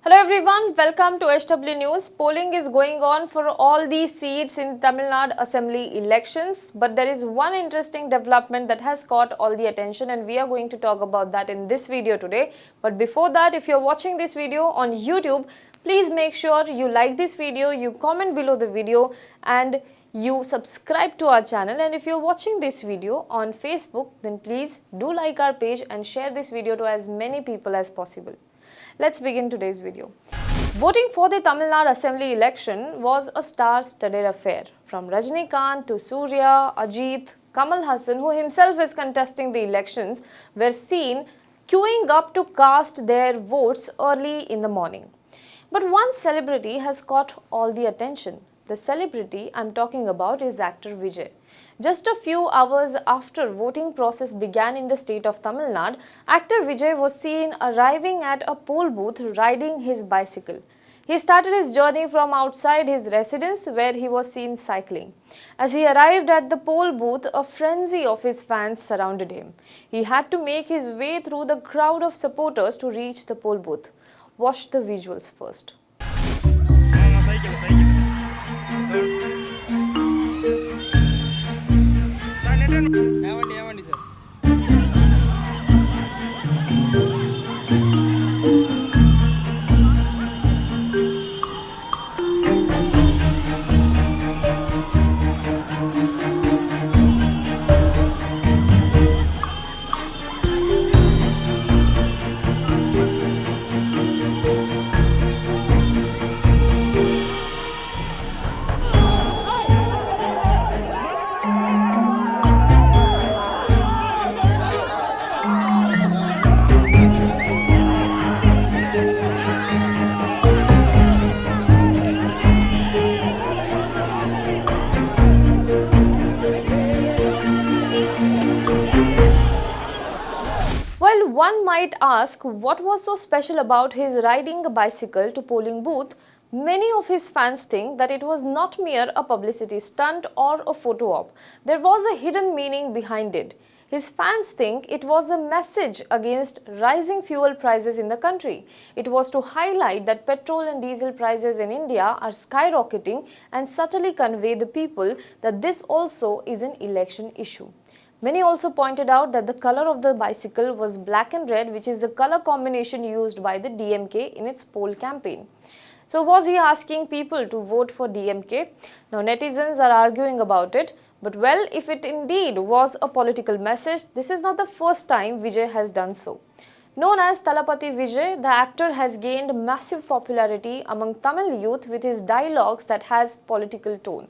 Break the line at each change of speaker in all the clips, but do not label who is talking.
Hello everyone, welcome to SW News. Polling is going on for all these seats in Tamil Nadu Assembly elections, but there is one interesting development that has caught all the attention and we are going to talk about that in this video today. But before that, if you're watching this video on YouTube, please make sure you like this video, you comment below the video and you subscribe to our channel. And if you're watching this video on Facebook, then please do like our page and share this video to as many people as possible. Let's begin today's video. Voting for the Tamil Nadu Assembly election was a star-studded affair. From Rajinikanth to Surya, Ajit, Kamal Hassan, who himself is contesting the elections, were seen queuing up to cast their votes early in the morning. But one celebrity has caught all the attention. The celebrity I'm talking about is actor Vijay. Just a few hours after voting process began in the state of Tamil Nadu, actor Vijay was seen arriving at a poll booth riding his bicycle. He started his journey from outside his residence where he was seen cycling. As he arrived at the poll booth, a frenzy of his fans surrounded him. He had to make his way through the crowd of supporters to reach the poll booth. Watch the visuals first.
ఏమండి sir
While one might ask what was so special about his riding a bicycle to polling booth, many of his fans think that it was not mere a publicity stunt or a photo op. There was a hidden meaning behind it. His fans think it was a message against rising fuel prices in the country. It was to highlight that petrol and diesel prices in India are skyrocketing and subtly convey the people that this also is an election issue. Many also pointed out that the color of the bicycle was black and red, which is the color combination used by the DMK in its poll campaign. So was he asking people to vote for DMK? Now netizens are arguing about it. But well, if it indeed was a political message, this is not the first time Vijay has done so. Known as Thalapathy Vijay, the actor has gained massive popularity among Tamil youth with his dialogues that has political tone.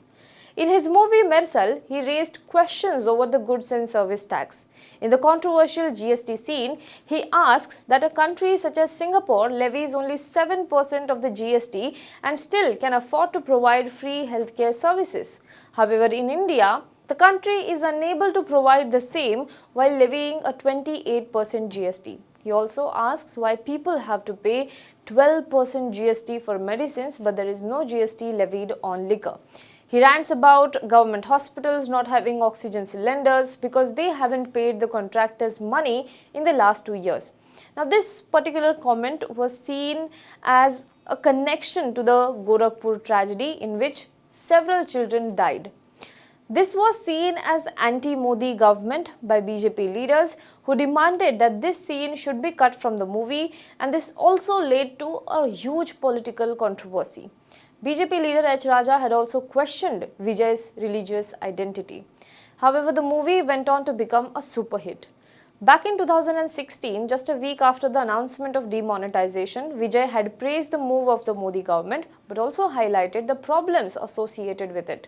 In his movie Mersal, he raised questions over the goods and service tax. In the controversial GST scene, he asks that a country such as Singapore levies only 7% of the GST and still can afford to provide free healthcare services. However, in India, the country is unable to provide the same while levying a 28% GST. He also asks why people have to pay 12% GST for medicines but there is no GST levied on liquor. He rants about government hospitals not having oxygen cylinders because they haven't paid the contractors money in the last 2 years. Now, this particular comment was seen as a connection to the Gorakhpur tragedy in which several children died. This was seen as anti-Modi government by BJP leaders who demanded that this scene should be cut from the movie, and this also led to a huge political controversy. BJP leader H. Raja had also questioned Vijay's religious identity. However, the movie went on to become a super hit. Back in 2016, just a week after the announcement of demonetization, Vijay had praised the move of the Modi government but also highlighted the problems associated with it.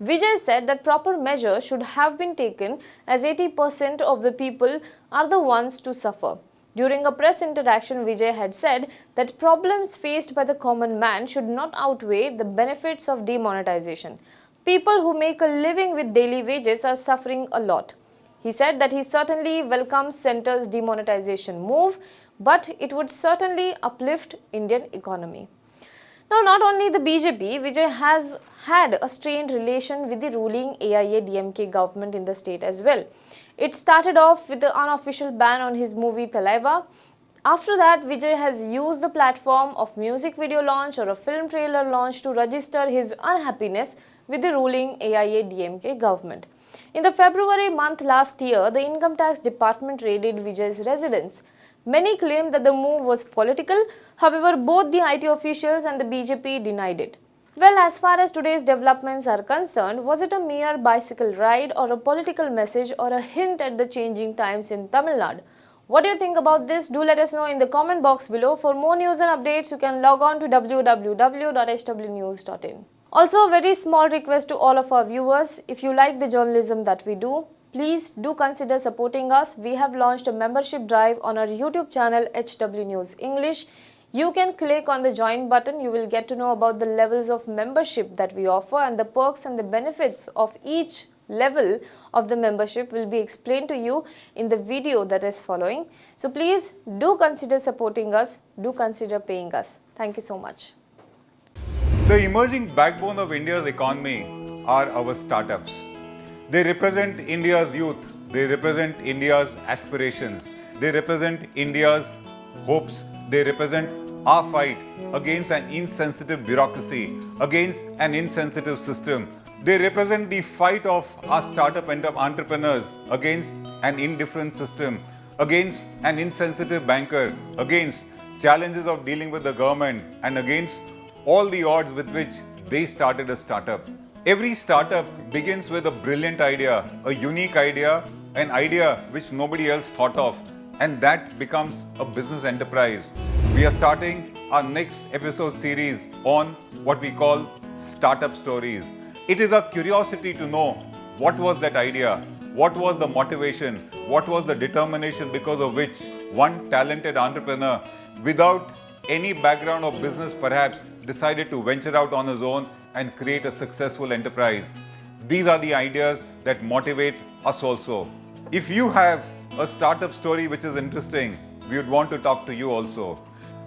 Vijay said that proper measures should have been taken as 80% of the people are the ones to suffer. During a press interaction, Vijay had said that problems faced by the common man should not outweigh the benefits of demonetization. People who make a living with daily wages are suffering a lot. He said that he certainly welcomes centre's demonetization move, but it would certainly uplift Indian economy. Now, not only the BJP, Vijay has had a strained relation with the ruling AIA-DMK government in the state as well. It started off with the unofficial ban on his movie Thalaiva, After that, Vijay has used the platform of music video launch or a film trailer launch to register his unhappiness with the ruling AIADMK government. In the February month last year, the Income Tax Department raided Vijay's residence. Many claim that the move was political, however, both the IT officials and the BJP denied it. Well, as far as today's developments are concerned, was it a mere bicycle ride or a political message or a hint at the changing times in Tamil Nadu? What do you think about this? Do let us know in the comment box below. For more news and updates, you can log on to www.hwnews.in. Also, a very small request to all of our viewers, if you like the journalism that we do, please do consider supporting us. We have launched a membership drive on our YouTube channel HW News English. You can click on the join button. You will get to know about the levels of membership that we offer, and the perks and the benefits of each level of the membership will be explained to you in the video that is following. So please do consider supporting us, do consider paying us. Thank you so much.
The emerging backbone of India's economy are our startups. They represent India's youth, they represent India's aspirations, they represent India's hopes, they represent our fight against an insensitive bureaucracy, against an insensitive system. They represent the fight of our startup entrepreneurs against an indifferent system, against an insensitive banker, against challenges of dealing with the government, and against all the odds with which they started a startup. Every startup begins with a brilliant idea, a unique idea, an idea which nobody else thought of, and that becomes a business enterprise. We are starting our next episode series on what we call startup stories. It is a curiosity to know what was that idea, what was the motivation, what was the determination because of which one talented entrepreneur, without any background of business perhaps, decided to venture out on his own and create a successful enterprise. These are the ideas that motivate us also. If you have a startup story which is interesting, we would want to talk to you also.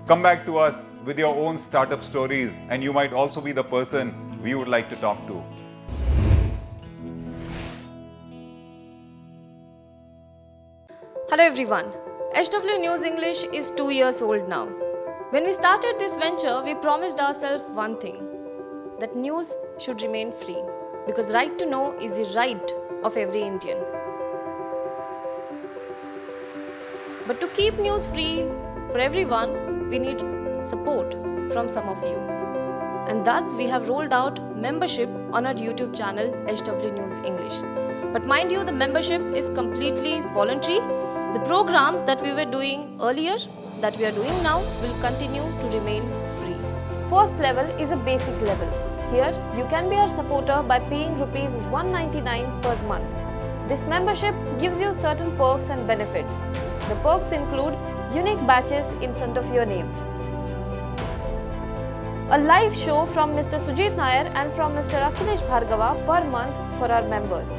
Come back to us with your own startup stories, and you might also be the person we would like to talk to.
Hello everyone. HW News English is 2 years old now. When we started this venture, we promised ourselves one thing, that news should remain free, because right to know is the right of every Indian. But to keep news free for everyone, we need support from some of you. And thus we have rolled out membership on our YouTube channel HW News English. But mind you, the membership is completely voluntary. The programs that we were doing earlier, that we are doing now, will continue to remain free. First level is a basic level. Here you can be our supporter by paying rupees 199 per month. This membership gives you certain perks and benefits. The perks include unique badges in front of your name, a live show from Mr. Sujit Nair and from Mr. Akhilesh Bhargava per month for our members.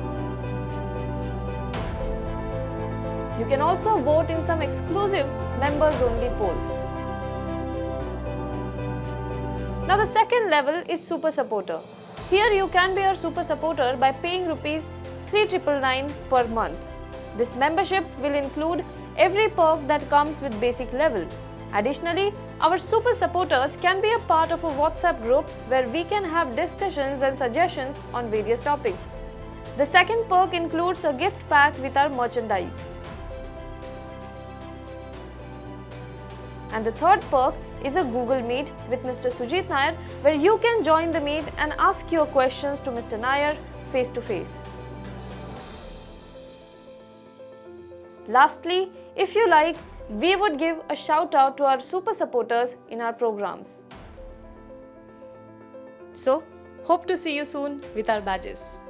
You can also vote in some exclusive members-only polls. Now the second level is Super Supporter. Here you can be our Super Supporter by paying rupees 3,999 per month. This membership will include every perk that comes with basic level. Additionally, our super supporters can be a part of a WhatsApp group where we can have discussions and suggestions on various topics. The second perk includes a gift pack with our merchandise. And the third perk is a Google Meet with Mr. Sujit Nair, where you can join the meet and ask your questions to Mr. Nair face to face. Lastly, if you like, we would give a shout out to our super supporters in our programs. So, hope to see you soon with our badges.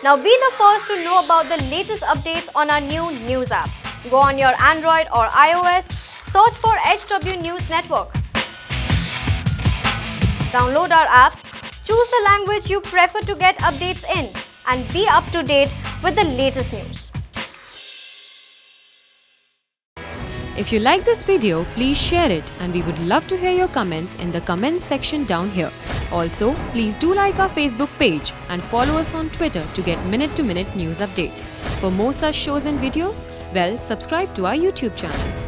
Now be the first to know about the latest updates on our new news app. Go on your Android or iOS, search for HW News Network. Download our app, choose the language you prefer to get updates in, and be up to date with the latest news.
If you like this video, please share it, and we would love to hear your comments in the comments section down here. Also, please do like our Facebook page and follow us on Twitter to get minute-to-minute news updates. For more such shows and videos, well, subscribe to our YouTube channel.